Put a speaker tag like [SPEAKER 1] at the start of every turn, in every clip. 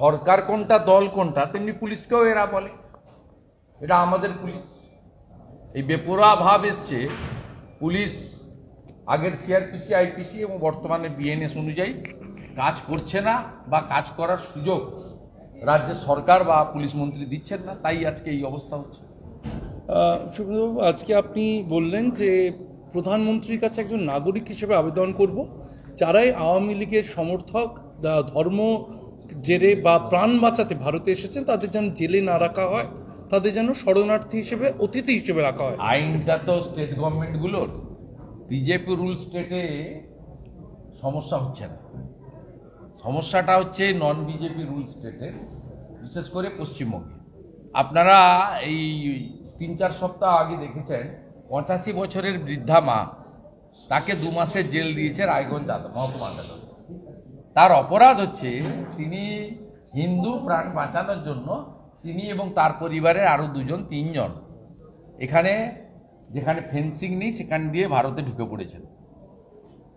[SPEAKER 1] সরকার কোনটা দল কোনটা তেমনি পুলিশকেও এরা বলে এটা আমাদের পুলিশ। এই বেপরোয়া ভাব এসছে পুলিশ আগের সিআরপিসি আইপিসি এবং বর্তমানে বিএনএস অনুযায়ী কাজ করছে না বা কাজ করার সুযোগ রাজ্যের সরকার বা পুলিশ মন্ত্রী দিচ্ছেন না, তাই আজকে এই অবস্থা হচ্ছে।
[SPEAKER 2] সুব্রতবাবু, আজকে আপনি বললেন যে প্রধানমন্ত্রীর কাছে একজন নাগরিক হিসেবে আবেদন করব, যারাই আওয়ামী লীগের সমর্থক ধর্ম জেরে বা প্রাণ বাঁচাতে ভারতে এসেছেন তাদের যেন জেলে না রাখা হয়, তাদের যেন শরণার্থী হিসেবে অতিথি হিসেবে রাখা হয়।
[SPEAKER 1] আইনটা তো স্টেট গভর্নমেন্টগুলোর, বিজেপি রুল স্টেটে সমস্যা হচ্ছে না, সমস্যাটা হচ্ছে নন বিজেপি রুল স্টেটের, বিশেষ করে পশ্চিমবঙ্গে। আপনারা এই 3-4 সপ্তাহ আগে দেখেছেন 85 বছরের বৃদ্ধা মা, তাকে 2 মাসের জেল দিয়েছে রায়গঞ্জ মহকুমা আদালত। তার অপরাধ হচ্ছে তিনি হিন্দু প্রাণ বাঁচানোর জন্য তিনি এবং তার পরিবারের আরো 2-3 জন এখানে যেখানে ফেন্সিং নেই সেখান দিয়ে ভারতে ঢুকে পড়েছেন।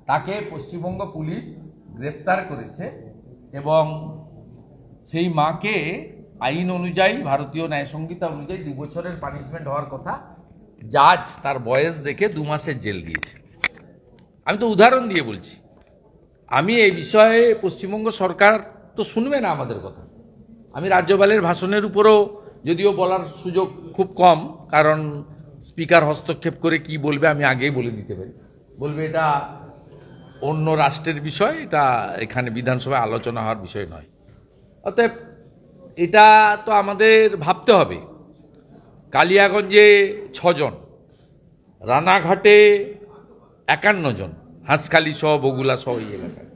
[SPEAKER 1] তাকে পশ্চিমবঙ্গ পুলিশ গ্রেপ্তার করেছে এবং সেই মাকে আইন অনুযায়ী, ভারতীয় ন্যায় সংহিতা অনুযায়ী 2 বছরের পানিশমেন্ট হওয়ার কথা, জাজ তার বয়স দেখে 2 মাসের জেল দিয়েছে। আমি তো উদাহরণ দিয়ে বলছি। আমি এই বিষয়ে পশ্চিমবঙ্গ সরকার তো শুনবে না আমাদের কথা। আমি রাজ্যপালের ভাষণের উপরও যদিও বলার সুযোগ খুব কম, কারণ স্পিকার হস্তক্ষেপ করে কি বলবে আমি আগেই বলে দিতে পারি, বলবে এটা অন্য রাষ্ট্রের বিষয়, এটা এখানে বিধানসভায় আলোচনা হওয়ার বিষয় নয়। অতএব এটা তো আমাদের ভাবতে হবে। কালিয়াগঞ্জে 6 জন, রানাঘাটে 51 জন, হাঁসখালি সহ বগুলা সহ এই এলাকায়,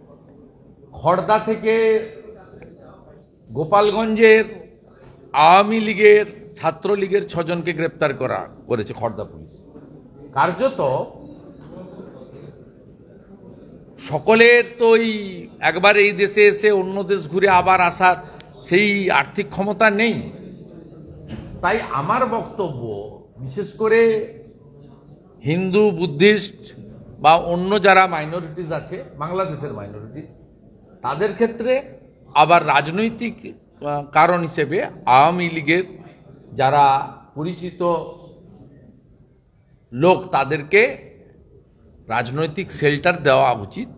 [SPEAKER 1] খড়দা থেকে গোপালগঞ্জের আওয়ামী লীগের ছাত্রলীগের 6 জনকে গ্রেপ্তার করেছে খড়দা পুলিশ। কার্যত সকলের তো একবার এই দেশে এসে অন্য দেশ ঘুরে আবার আসার সেই আর্থিক ক্ষমতা নেই। তাই আমার বক্তব্য, বিশেষ করে হিন্দু, বুদ্ধিস্ট বা অন্য যারা মাইনরিটিস আছে, বাংলাদেশের মাইনরিটিস, তাদের ক্ষেত্রে আবার রাজনৈতিক কারণ হিসেবে আওয়ামী লীগের যারা পরিচিত লোক তাদেরকে রাজনৈতিক শেল্টার দেওয়া উচিত,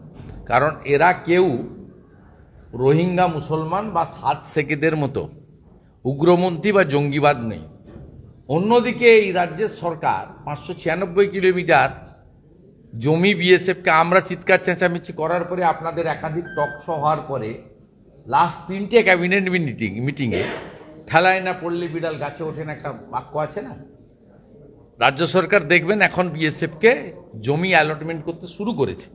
[SPEAKER 1] কারণ এরা কেউ রোহিঙ্গা মুসলমান বা 7 শেখেদের মতো উগ্রপন্থী বা জঙ্গিবাদ নেই। অন্যদিকে এই রাজ্যের সরকার 596 কিলোমিটার জমি বিএসএফকে, আমরা চিৎকার চেঁচামেচি করার পরে, আপনাদের একাধিক টক শো হওয়ার পরে, লাস্ট 3টে ক্যাবিনেট মিটিংয়ে ঠেলায় না পড়লে বিড়াল গাছে ওঠেন একটা বাক্য আছে না, রাজ্য সরকার দেখবেন এখন বিএসএফকে জমি অ্যালটমেন্ট করতে শুরু করেছে।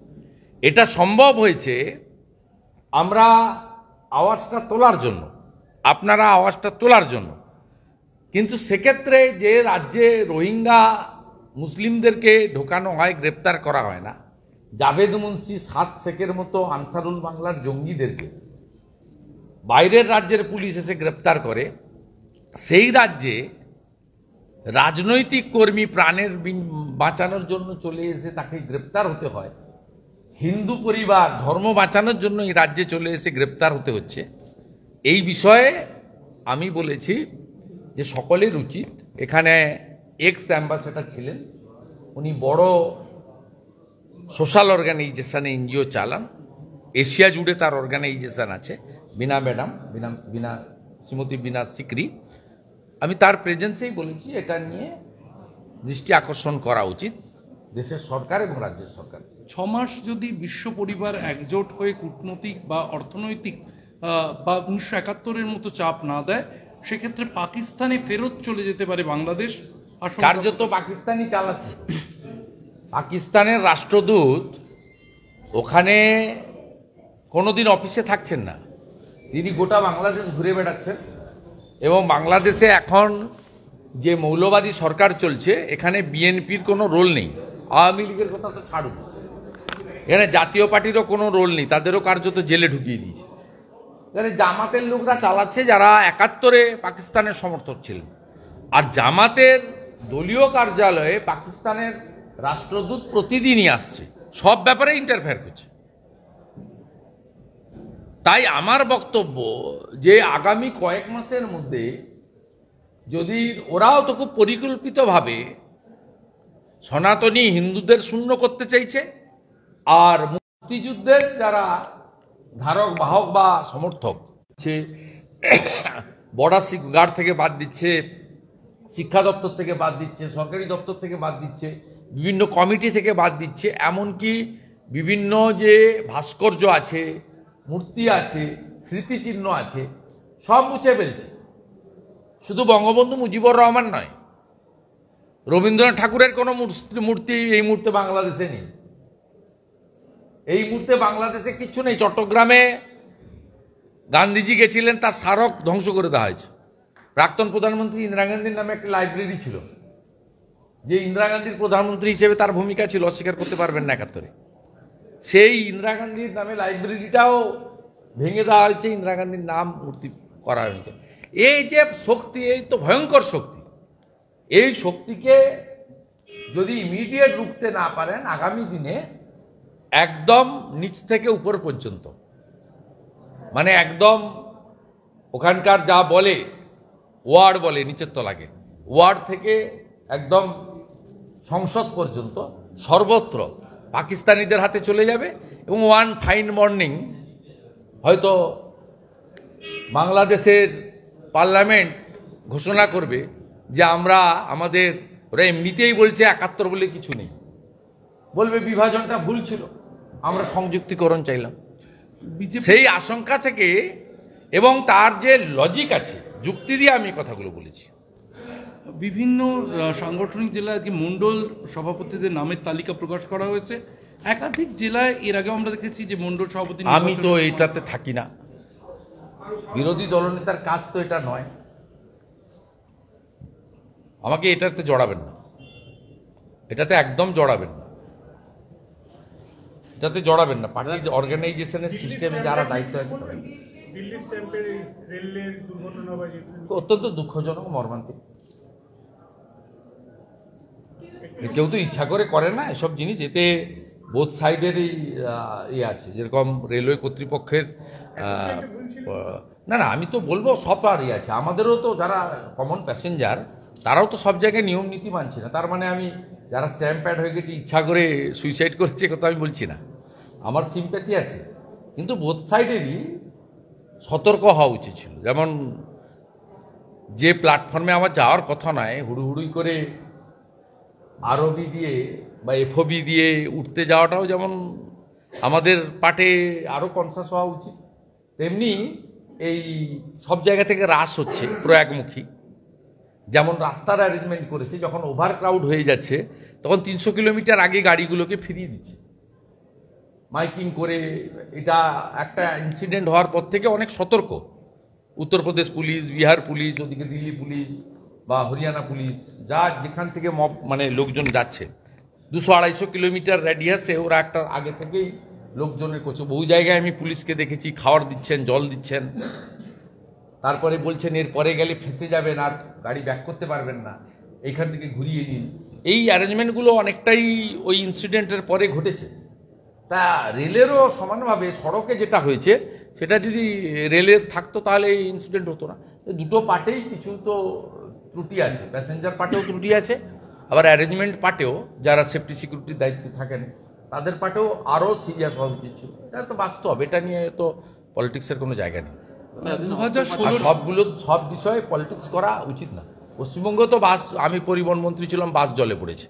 [SPEAKER 1] এটা সম্ভব হয়েছে আমরা আওয়াজটা তোলার জন্য, আপনারা আওয়াজটা তোলার জন্য। কিন্তু সেক্ষেত্রে যে রাজ্যে রোহিঙ্গা মুসলিমদেরকে ঢোকানো হয়, গ্রেপ্তার করা হয় না, জাভেদ মুন্সি 7 শেখের মতো আনসারুল বাংলার জঙ্গিদেরকে বাইরের রাজ্যের পুলিশ এসে গ্রেপ্তার করে, সেই রাজ্যে রাজনৈতিক কর্মী প্রাণের বাঁচানোর জন্য চলে এসে তাকে গ্রেপ্তার হতে হয়, হিন্দু পরিবার ধর্ম বাঁচানোর জন্য এই রাজ্যে চলে এসে গ্রেপ্তার হতে হচ্ছে। এই বিষয়ে আমি বলেছি যে সকলের উচিত, এখানে এক্স অ্যাম্বাসেডর ছিলেন, উনি বড় সোশ্যাল অর্গানাইজেশনে এনজিও চালান, এশিয়া জুড়ে তার অর্গানাইজেশন আছে, শ্রীমতী বিনা সিকরি। আমি তার প্রেজেন্সেই বলেছি এটা নিয়ে দৃষ্টি আকর্ষণ করা উচিত দেশের সরকার এবং রাজ্যের সরকার।
[SPEAKER 2] 6 মাস যদি বিশ্ব পরিবার একজোট হয়ে কূটনৈতিক বা অর্থনৈতিক বা 1971-এর মতো চাপ না দেয়, সেক্ষেত্রে পাকিস্তানে ফেরত চলে যেতে পারে বাংলাদেশ।
[SPEAKER 1] কার্যত পাকিস্তানই চালাচ্ছে। পাকিস্তানের রাষ্ট্রদূত ওখানে কোনোদিন অফিসে থাকছেন না, তিনি গোটা বাংলাদেশ ঘুরে বেড়াচ্ছেন। এবং বাংলাদেশে এখন যে মৌলবাদী সরকার চলছে, এখানে বিএনপির কোনো রোল নেই, আওয়ামী লীগের কথা তো ছাড়ুন, এখানে জাতীয় পার্টিরও কোনো রোল নেই, তাদেরও কার্যত জেলে ঢুকিয়ে দিয়েছে। এখানে জামাতের লোকরা চালাচ্ছে, যারা 71-এ পাকিস্তানের সমর্থক ছিলেন। আর জামাতের দলীয় কার্যালয়ে পাকিস্তানের রাষ্ট্রদূত প্রতিদিনই আসছে, সব ব্যাপারে ইন্টারফেয়ার করছে। তাই আমার বক্তব্য যে আগামী কয়েক মাসের মধ্যে যদি ওরাও তো খুব পরিকল্পিতভাবে সনাতনী হিন্দুদের শূন্য করতে চাইছে, আর মুক্তিযুদ্ধের যারা ধারক বাহক বা সমর্থক সে বর্ডার গার্ড থেকে বাদ দিচ্ছে, শিক্ষা দপ্তর থেকে বাদ দিচ্ছে, সরকারি দপ্তর থেকে বাদ দিচ্ছে, বিভিন্ন কমিটি থেকে বাদ দিচ্ছে, এমনকি বিভিন্ন যে ভাস্কর্য আছে, মূর্তি আছে, স্মৃতিচিহ্ন আছে, সব মুছে ফেলছে। শুধু বঙ্গবন্ধু মুজিবুর রহমান নয়, রবীন্দ্রনাথ ঠাকুরের কোনো মূর্তি এই মুহূর্তে বাংলাদেশে নেই। এই মুহূর্তে বাংলাদেশে কিচ্ছু নেই। চট্টগ্রামে গান্ধীজি গেছিলেন, তার স্মারক ধ্বংস করে দেওয়া হয়েছে। প্রাক্তন প্রধানমন্ত্রী ইন্দিরা গান্ধীর নামে একটা লাইব্রেরি ছিল, যে ইন্দিরা গান্ধীর প্রধানমন্ত্রী হিসেবে তার ভূমিকা ছিল, অস্বীকার করতে পারবেন না 71-এ। সেই ইন্দিরা গান্ধীর নামে লাইব্রেরিটাও ভেঙে দেওয়া হয়েছে, ইন্দিরা গান্ধীর নাম মূর্তি করা হয়েছে। এই যে শক্তি, এই তো ভয়ঙ্কর শক্তি। এই শক্তিকে যদি ইমিডিয়েট রুখতে না পারেন, আগামী দিনে একদম নিচ থেকে উপর পর্যন্ত, মানে একদম ওখানকার যা বলে ওয়ার্ড বলে নিচের তলাকে, ওয়ার্ড থেকে একদম সংসদ পর্যন্ত সর্বত্র পাকিস্তানিদের হাতে চলে যাবে। এবং ওয়ান ফাইন মর্নিং হয়তো বাংলাদেশের পার্লামেন্ট ঘোষণা করবে যে আমরা আমাদের, ওরা এমনিতেই বলছে 71 বলে কিছু নেই, বলবে বিভাজনটা ভুল ছিল, আমরা সংযুক্তিকরণ চাইলাম। সেই আশঙ্কা থেকে, এবং তার যে লজিক আছে, যুক্তি দিয়ে আমি কথাগুলো বলেছি।
[SPEAKER 2] বিভিন্ন সাংগঠনিক জেলায় আজকে মণ্ডল সভাপতিদের নামের তালিকা প্রকাশ করা হয়েছে। একাধিক জেলায় এর আগেও আমরা দেখেছি যে মণ্ডল সভাপতি।
[SPEAKER 1] আমি তো এটাতে থাকি না, বিরোধী দলনেতার কাজ তো এটা নয়, আমাকে এটাতে জড়াবেন না, এটাতে একদম জড়াবেন না, এটাতে জড়াবেন না। পার্টির অর্গানাইজেশনের সিস্টেমে যারা দায়িত্ব আছে, অত্যন্ত দুঃখজনক, মর্মান্তিক। কেউ তো ইচ্ছা করে না এসব জিনিস। এতে বোথ সাইডেরই ইয়ে আছে, যেরকম রেলওয়ে কর্তৃপক্ষের না, আমি তো বলবো সবারই আছে। আমাদেরও তো যারা কমন প্যাসেঞ্জার, তারাও তো সব জায়গায় নিয়ম নীতি মানছে না। তার মানে আমি যারা স্ট্যাম্প প্যাড হয়ে গেছে, ইচ্ছা করে সুইসাইড করেছে, কথা আমি বলছি না, আমার সিম্প্যাথি আছে। কিন্তু বোথ সাইডেরই সতর্ক হওয়া উচিত ছিল। যেমন যে প্ল্যাটফর্মে আমার যাওয়ার কথা নয়, হুড়ুহুড়ি করে আরবি দিয়ে বা এফওবি দিয়ে উঠতে যাওয়াটাও যেমন আমাদের পাটে আরও কনসাস হওয়া উচিত, তেমনি এই সব জায়গা থেকে রাশ হচ্ছে প্রয়াগমুখী। যেমন রাস্তার অ্যারেঞ্জমেন্ট করেছে, যখন ওভার ক্রাউড হয়ে যাচ্ছে তখন 300 কিলোমিটার আগে গাড়িগুলোকে ফিরিয়ে দিচ্ছে মাইকিং করে। এটা একটা ইনসিডেন্ট হওয়ার পর থেকে অনেক সতর্ক উত্তরপ্রদেশ পুলিশ, বিহার পুলিশ, ওদিকে দিল্লি পুলিশ বা হরিয়ানা পুলিশ, যা যেখান থেকে মানে লোকজন যাচ্ছে 200-250 কিলোমিটার রেডিয়াসে ওরা একটা আগে থেকেই লোকজনের করছে। বহু জায়গায় আমি পুলিশকে দেখেছি, খাওয়ার দিচ্ছেন, জল দিচ্ছেন, তারপরে বলছেন এর পরে গেলে ফেঁসে যাবেন, আর গাড়ি ব্যাক করতে পারবেন না, এইখান থেকে ঘুরিয়ে নিন। এই অ্যারেঞ্জমেন্টগুলো অনেকটাই ওই ইনসিডেন্টের পরে ঘটেছে। তা রেলেরও সমানভাবে সড়কে যেটা হয়েছে, সেটা যদি রেলের থাকতো তাহলে এই ইনসিডেন্ট হতো না। দুটো পার্টেই কিছু তো ত্রুটি আছে, প্যাসেঞ্জার পার্টেও ত্রুটি আছে, আবার অ্যারেঞ্জমেন্ট পার্টেও যারা সেফটি সিকিউরিটির দায়িত্বে থাকেন তাদের পার্টেও আরও সিরিয়াস হওয়া উচিত ছিল। এটা তো বাস্তব, এটা নিয়ে তো পলিটিক্সের কোনো জায়গা নেই।
[SPEAKER 2] 2016
[SPEAKER 1] সব বিষয়ে পলিটিক্স করা উচিত না। পশ্চিমবঙ্গ তো বাস, আমি পরিবহন মন্ত্রী ছিলাম, বাস জলে পড়েছে।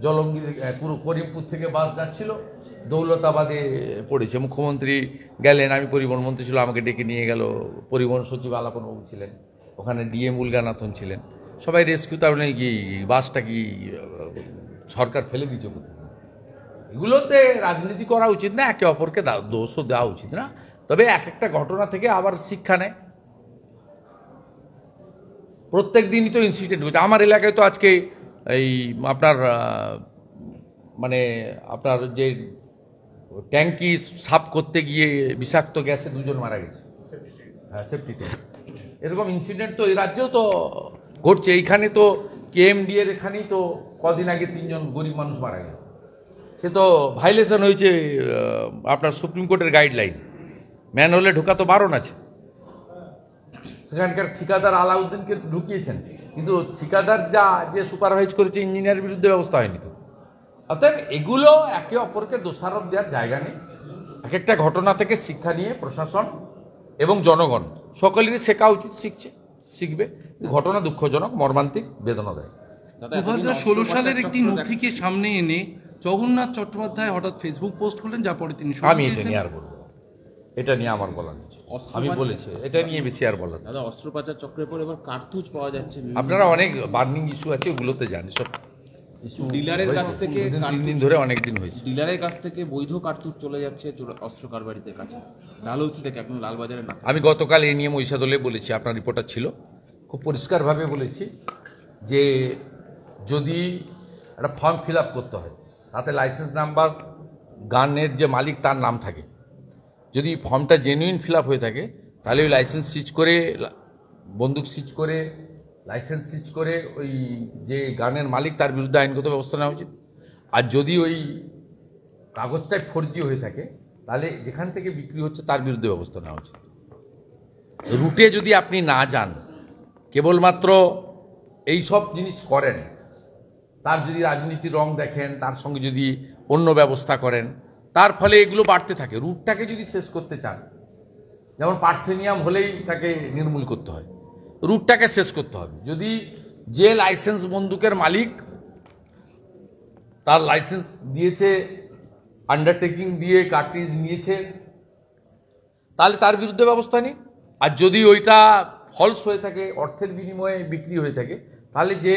[SPEAKER 1] জলঙ্গি পুরো করিমপুর থেকে বাস যাচ্ছিল, দৌলতাবাদে পড়েছে। মুখ্যমন্ত্রী গেলেন, আমি পরিবহন মন্ত্রী ছিল, আমাকে ডেকে নিয়ে গেল। পরিবহন সচিব আলাপনবাবু ছিলেন, ওখানে ডিএম উলগানাথন ছিলেন, সবাই রেস্কিউ। তার মানে কি বাসটা কি সরকার ফেলে দিচ্ছে? এগুলোতে রাজনীতি করা উচিত না, একে অপরকে দোষও দেওয়া উচিত না। তবে এক একটা ঘটনা থেকে আবার শিক্ষা নেয়। প্রত্যেক দিনই তো ইনসিডেন্ট হচ্ছে। আমার এলাকায় তো আজকে এই আপনার মানে আপনার যে ট্যাঙ্কি সাফ করতে গিয়ে বিষাক্ত গ্যাসে 2 জন মারা গেছে। হ্যাঁ, সেফটি ট্যাঙ্ক। এরকম ইনসিডেন্ট তো এই রাজ্যেও তো ঘটছে। এইখানে তো কেএমডি এর এখানেই তো কদিন আগে 3 জন গরিব মানুষ মারা গেল। সে তো ভাইলেশন হয়েছে আপনার সুপ্রিম কোর্টের গাইডলাইন। ম্যানহোলে ঢোকা তো বারণ আছে। সেখানকার ঠিকাদার আলাউদ্দিনকে ঢুকিয়েছেন, কিন্তু ঠিকাদার যে সুপারভাইজ করেছে ইঞ্জিনিয়ারের বিরুদ্ধে ব্যবস্থা হয়নি তো। অতএব এগুলো একে অপরকে দোষারোপ দেওয়ার জায়গা নেই। এক একটা ঘটনা থেকে শিক্ষা নিয়ে প্রশাসন এবং জনগণ সকলেরই শেখা উচিত, শিখবে। ঘটনা দুঃখজনক, মর্মান্তিক, বেদনাদায়ক।
[SPEAKER 2] 2016 সালের একটি নথিকে সামনে এনে জগন্নাথ চট্টোপাধ্যায় হঠাৎ ফেসবুক পোস্ট করলেন, যা পরে তিনি
[SPEAKER 1] আমি এটা নিয়ে আর বলবো, এটা নিয়ে আমার বলার নেই। আমি বলেছি এটা নিয়ে বেশি আর বলার।
[SPEAKER 3] দাদা, অস্ত্র পাচার চক্রের পর এবার কার্তুজ পাওয়া যাচ্ছে।
[SPEAKER 1] আপনারা অনেক বার্নিং ইস্যু আছে, ওগুলোতে জানি সব।
[SPEAKER 3] ডিলারের কাছ থেকে
[SPEAKER 1] 3 দিন ধরে অনেক দিন হয়েছে।
[SPEAKER 3] ডিলারের কাছ থেকে বৈধ কার্তুজ চলে যাচ্ছে অস্ত্র কারবারিদের কাছে, ডালহৌসি থেকে এখন লালবাজারে না।
[SPEAKER 1] আমি গতকাল এই নিয়ে মহিষাদলে বলেছি, আপনার রিপোর্টার ছিল, খুব পরিষ্কারভাবে বলেছি যে যদি একটা ফর্ম ফিল আপ করতে হয়, তাতে লাইসেন্স নাম্বার, গানের যে মালিক তার নাম থাকে। যদি ফর্মটা জেনুইন ফিল আপ হয়ে থাকে, তাহলে ওই লাইসেন্স সিজ করে, বন্দুক সিজ করে, লাইসেন্স সিজ করে ওই যে গানের মালিক তার বিরুদ্ধে আইনগত ব্যবস্থা নেওয়া উচিত। আর যদি ওই কাগজটাই ফর্জি হয়ে থাকে, তাহলে যেখান থেকে বিক্রি হচ্ছে তার বিরুদ্ধে ব্যবস্থা নেওয়া উচিত। রুটে যদি আপনি না যান, কেবলমাত্র এই সব জিনিস করেন, তার যদি রাজনীতির রং দেখেন, তার সঙ্গে যদি অন্য ব্যবস্থা করেন, তার ফলে এগুলো বাড়তে থাকে। রুটটাকে যদি শেষ করতে চান, যেমন পার্থেনিয়াম হলেই তাকে নির্মূল করতে হয়, রুটটাকে শেষ করতে হবে। যদি যে লাইসেন্স বন্দুকের মালিক, তার লাইসেন্স দিয়েছে, আন্ডারটেকিং দিয়ে কার্ট্রিজ নিয়েছে, তাহলে তার বিরুদ্ধে ব্যবস্থা নিন। আর যদি ওইটা ফলস হয়ে থাকে, অর্থের বিনিময়ে বিক্রি হয়ে থাকে, তাহলে যে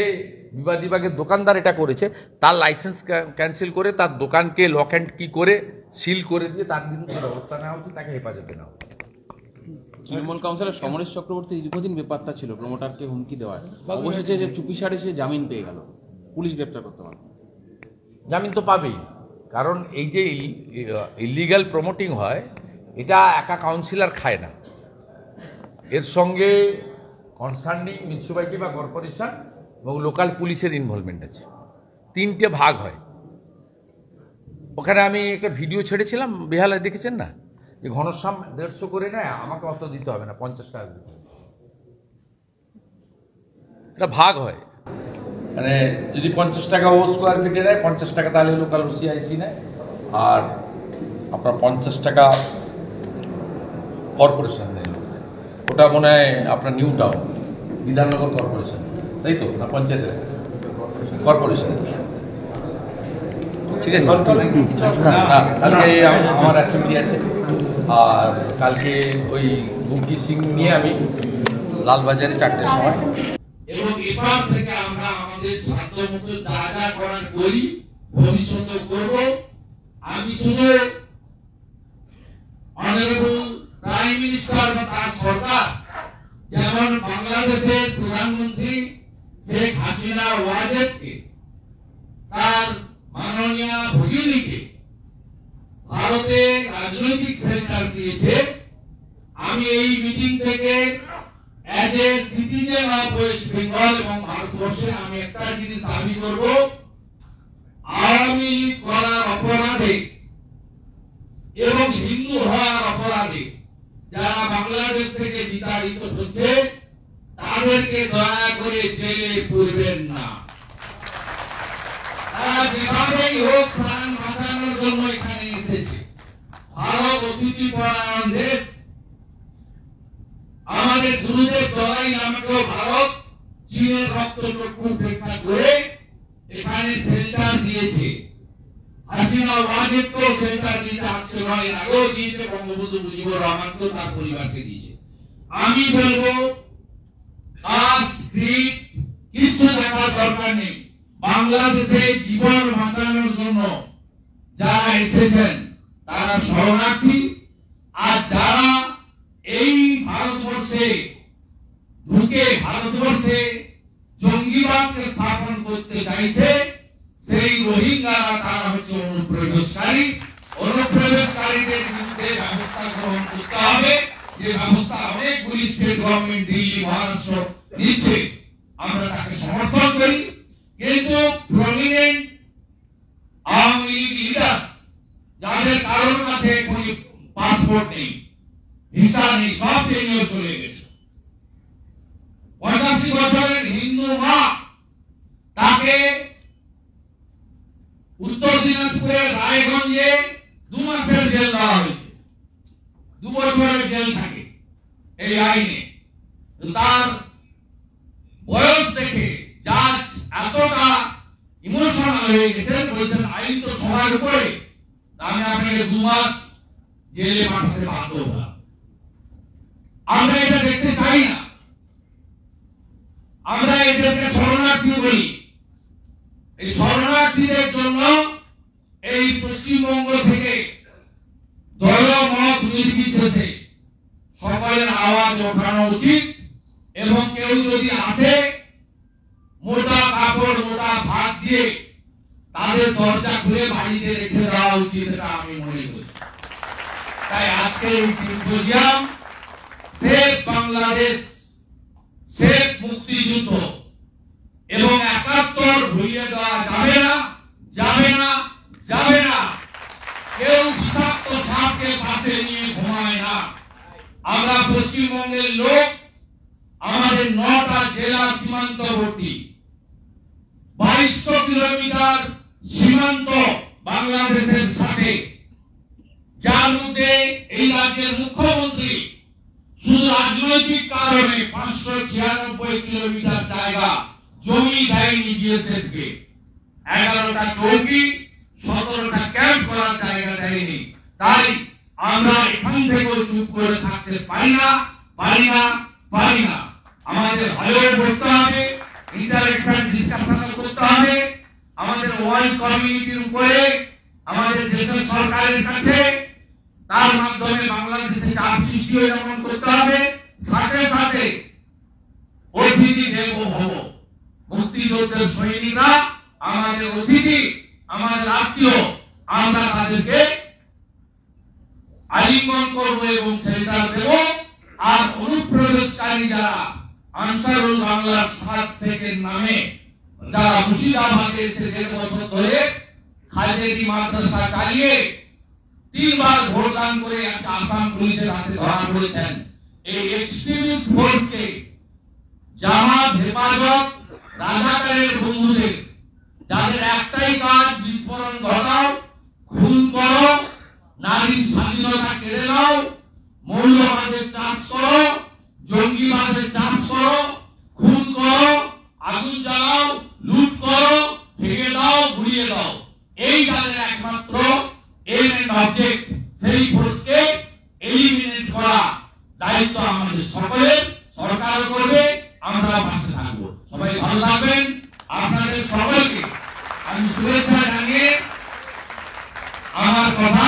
[SPEAKER 1] বিবাদী বাগের দোকানদার এটা করেছে, তার লাইসেন্স ক্যান্সেল করে তার দোকানকে লক অ্যান্ড কি করে সিল করে দিয়ে তার বিরুদ্ধে ব্যবস্থা নেওয়া উচিত, তাকে হেফাজতে নেওয়া উচিত।
[SPEAKER 3] তৃণমূল কাউন্সিলর সমরেশ চক্রবর্তী দীর্ঘদিন বেপাত্তা ছিল প্রমোটারকে হুমকি দেওয়ায়, অবশেষে যে চুপিসারে সে জামিন পেয়ে গেল, পুলিশ গ্রেপ্তার করতে পারল।
[SPEAKER 1] জামিন তো পাবেই, কারণ এই যে ইলিগাল প্রমোটিং হয়, এটা একা কাউন্সিলর খায় না, এর সঙ্গে কনসার্নিং মিউনিসিপ্যালিটি বা কর্পোরেশন এবং লোকাল পুলিশের ইনভলভমেন্ট আছে। 3টে ভাগ হয়। ওখানে আমি একটা ভিডিও ছেড়েছিলাম, বেহালায় দেখেছেন না, যে ঘনশ্যাম 150 করে নেয়, আমাকে অত দিতে হবে না, 50 টাকা দিতে হবে। এটা ভাগ হয়, মানে যদি 50 টাকা ও স্কোয়ার ফিটে নেয়, 50 টাকা তাহলে লোকাল ওসিআইসি নেয়, আর আপনার 50 টাকা কর্পোরেশন নেয়। ওটা মনে হয় আপনার নিউ টাউন বিধাননগর কর্পোরেশন, তাই তো, না পঞ্চায়েতের কর্পোরেশন, ঠিক আছে। কালকে আমার অ্যাসেম্বলি আছে, আর কালকে ওই বুকি সিং নিয়ে আমি লালবাজারে 4টের সময়,
[SPEAKER 4] এবং এবার থেকে আমরা আমাদের সাধ্যমতো যা যা করার করি, ভবিষ্যতে করব। আমি শুধু অনারেবল প্রাইম মিনিস্টার বা তার সরকার, যেমন বাংলাদেশের প্রধানমন্ত্রী শেখ হাসিনা ওয়াজেদকে, তার মাননীয় ভগিনীকে ভারতে রাজনৈতিক সেন্টার দিয়েছে, আমি এই মিটিং থেকে as a citizen of West Bengal এবং ভারতবর্ষে আমি একটা জিনিস দাবি করব, আওয়ামী লীগ করার অপরাধে এবং হিন্দু হওয়ার অপরাধে যারা বাংলাদেশ থেকে বিতাড়িত হচ্ছে, তাদেরকে দয়া করে জেলে পুরবেন না। তারা যেভাবেই হোক প্রাণ বাঁচানোর জন্য এখানে এসেছে। ভারত অতিথি পরায়ণ দেশ, আমাদের গুরুদেব দলাই লামাকেও ভারত চীনের রক্তচক্ষু উপেক্ষা করে এখানে সেন্টার দিয়েছে। হাসিনা ওয়াজেদকেও সেন্টার দিয়েছে, আজকে নয়, এর আগেও দিয়েছে, বঙ্গবন্ধু মুজিবুর রহমানকেও তার পরিবারকে দিয়েছে। আমি বলবো কাস্ট ক্রিড কিছু দেখার দরকার নেই। বাংলাদেশে জীবন বাঁচানোর জন্য যারা এসেছেন তারা শরণার্থী, আর যারা এই ভারতবর্ষে ঢুকে ভারতবর্ষে জঙ্গিবাদকে স্থাপন করতে চাইছে, সেই রোহিঙ্গারা তারা হচ্ছে অনুপ্রবেশকারী। অনুপ্রবেশকারীদের বিরুদ্ধে ব্যবস্থা গ্রহণ করতে হবে, যে ব্যবস্থা অনেকগুলি স্টেট গভর্নমেন্ট, দিল্লি, মহারাষ্ট্র নিচ্ছে, আমরা তাকে সমর্থন করি। কিন্তু প্রমিনেন্ট আওয়ামী লীগ লিডার্স, যাদের কারোর কাছে কোনো পাসপোর্ট নেই, বাপকে নিয়ে চলে গেছে। 85 বছরের হিন্দু মা, তাকে উত্তর দিনাজপুরের রায়গঞ্জে 2 মাসের জেল দেওয়া হয়েছে, 2 বছরের জেল থাকে এই আইনে। তার বয়স দেখে জাজ এতটা ইমোশনাল হয়ে গেছেন, বলছেন আইন তো সবার উপরে, আমি আপনাকে 2 মাস জেলে পাঠাতে বাধ্য হলাম। আমরা এটা দেখতে চাই না। আমরা এদেরকে শরণার্থী বলি। এই শরণার্থীদের জন্য এই পশ্চিমবঙ্গ থেকে দলমত নির্বিশেষে সকলের আওয়াজ ওঠানো উচিত, এবং কেউ যদি আসে মোটা কাপড় মোটা ভাত দিয়ে তাদের দরজা খুলে বাড়িতে রেখে দেওয়া উচিত, এটা আমি মনে করি। তাই আজকে এই সিম্পোজিয়াম সেফ বাংলাদেশ, সেফ মুক্তিযুদ্ধ এবং 71 ভুলিয়ে দেওয়া যাবে না, যাবে না, যাবে না। কেউ বিষাক্ত সাপকে পাশে নিয়ে ঘুমায় না। আমরা পশ্চিমবঙ্গের লোক, আমাদের 9টা জেলা সীমান্তবর্তী, 2200 কিলোমিটার সীমান্ত বাংলাদেশের সাথে, যার মধ্যে এই রাজ্যের মুখ্যমন্ত্রী শুধু রাজনৈতিক কারণে 596 কিলোমিটার জায়গা জমি দেয়নি বিএসএফকে। 11টা চৌকি, 17টা ক্যাম্প করার জায়গা দেয়নি। তাই আমরা এখান থেকেও চুপ করে থাকতে পারি না, পারি না, পারি না। আমাদের হলে বসতে হবে, ইন্টারেকশন ডিসকাশন করতে হবে। আমাদের ওয়ার্ল্ড কমিউনিটির উপরে, আমাদের দেশের সরকারের কাছে তার মাধ্যমে বাংলাদেশে চাপ সৃষ্টি হয়ে যেমন করতে হবে, সাথে সাথে অতিথি দেব ভব। মুক্তিযুদ্ধের সৈনিকরা আমাদের অতিথি, আমাদের আত্মীয়, আমরা তাদেরকে আলিঙ্গন করবো এবং সেন্টার দেব। আর অনুপ্রবেশকারী যারা আনসারুল বাংলার 7 থেকে নামে যারা মুর্শিদাবাদে এসে 1.5 বছর ধরে হাজারি মাদ্রাসা চালিয়ে 3 বার ভোট দান করে আসাম পুলিশের হাতে ধরা পড়েছেন, এই এক্সট্রিমিস্ট ফোর্সকে জামাত, হেফাজত, রাজাকারের বন্ধুদের, যাদের একটাই কাজ বিস্ফোরণ ঘটাও, খুন করো, নারীর স্বাধীনতা কেড়ে নাও, মৌলবাদের চাষ করো, জঙ্গিবাদের চাষ করো, খুন করো, আগুন জ্বালাও, লুট করো, ভেঙে দাও, ঘুরিয়ে দাও, এই যাদের একমাত্র এম এন্ড অবজেক্ট, সেই ফোর্সকে এলিমিনেট করা দায়িত্ব আমাদের সকলের। সরকার করবে, আমরা পাশে থাকবো। সবাই ভালো থাকবেন। আপনাদের সকলকে আমি শুভেচ্ছা জানিয়ে আমার কথা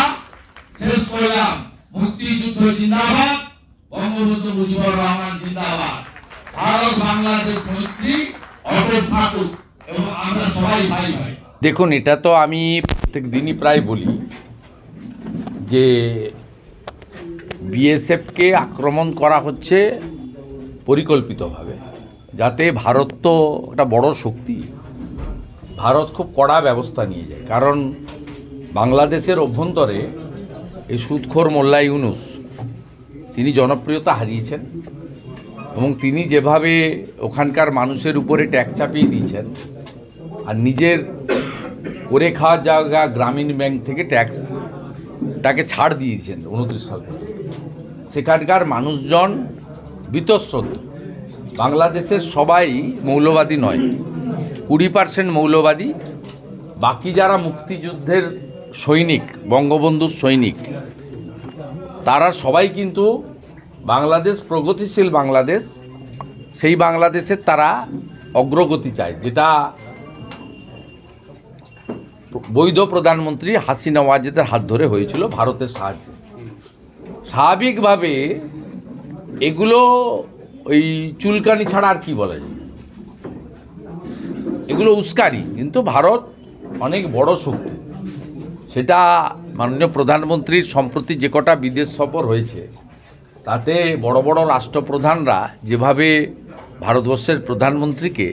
[SPEAKER 4] শেষ করলাম। মুক্তিযুদ্ধ জিন্দাবাদ, বঙ্গবন্ধু মুজিবুর রহমান জিন্দাবাদ, ভারত বাংলাদেশ মৈত্রী অটুট থাকুক, এবং আমরা সবাই ভাই ভাই।
[SPEAKER 1] দেখুন, এটা তো আমি প্রত্যেক দিনই প্রায় বলি যে বিএসএফকে আক্রমণ করা হচ্ছে পরিকল্পিতভাবে, যাতে ভারত তো একটা বড় শক্তি, ভারত খুব কড়া ব্যবস্থা নিয়ে যায়। কারণ বাংলাদেশের অভ্যন্তরে এই সুদখোর মোল্লা ইউনুস, তিনি জনপ্রিয়তা হারিয়েছেন, এবং তিনি যেভাবে ওখানকার মানুষের উপরে ট্যাক্স চাপিয়ে দিয়েছেন, আর নিজের করে খাওয়ার জায়গা গ্রামীণ ব্যাংক থেকে ট্যাক্স তাকে ছাড় দিয়েছেন 29 সাল থেকে, সেখানকার মানুষজন বীতশ্রদ্ধ। বাংলাদেশের সবাই মৌলবাদী নয়, 20% মৌলবাদী, বাকি যারা মুক্তিযুদ্ধের সৈনিক, বঙ্গবন্ধুর সৈনিক, তারা সবাই কিন্তু বাংলাদেশ প্রগতিশীল বাংলাদেশ, সেই বাংলাদেশের তারা অগ্রগতি চায়, যেটা বৈধ প্রধানমন্ত্রী হাসিনা ওয়াজেদের হাত ধরে হয়েছিল ভারতের সাহায্যে। স্বাভাবিকভাবে এগুলো ওই চুলকানি ছাড়া আর কি বলা যায়, এগুলো উস্কানি। কিন্তু ভারত অনেক বড় শক্তি, সেটা মাননীয় প্রধানমন্ত্রীর সম্প্রতি যে কটা বিদেশ সফর হয়েছে, তাতে বড় বড় রাষ্ট্রপ্রধানরা যেভাবে ভারতবর্ষের প্রধানমন্ত্রীকে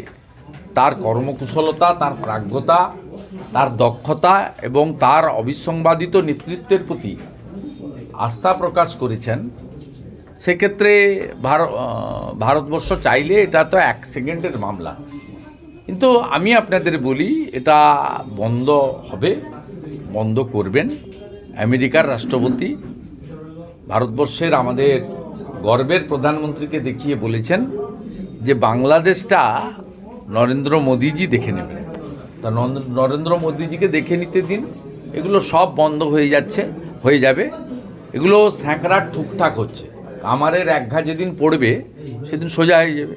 [SPEAKER 1] তার কর্মকুশলতা, তার প্রাজ্ঞতা, তার দক্ষতা এবং তার অবিসংবাদিত নেতৃত্বের প্রতি আস্থা প্রকাশ করেছেন, সেক্ষেত্রে ভারতবর্ষ চাইলে এটা তো 1 সেকেন্ডের মামলা, কিন্তু আমি আপনাদের বলি এটা বন্ধ হবে, বন্ধ করবেন। আমেরিকার রাষ্ট্রপতি ভারতবর্ষের আমাদের গর্বের প্রধানমন্ত্রীকে দেখিয়ে বলেছেন যে বাংলাদেশটা নরেন্দ্র মোদীজি দেখে নেবেন। তা নরেন্দ্র মোদীজিকে দেখে নিতে দিন, এগুলো সব বন্ধ হয়ে যাবে। এগুলো স্যাঁকড়ার ঠুকঠাক হচ্ছে, কামারের একঘা যেদিন পড়বে সেদিন সোজা হয়ে যাবে।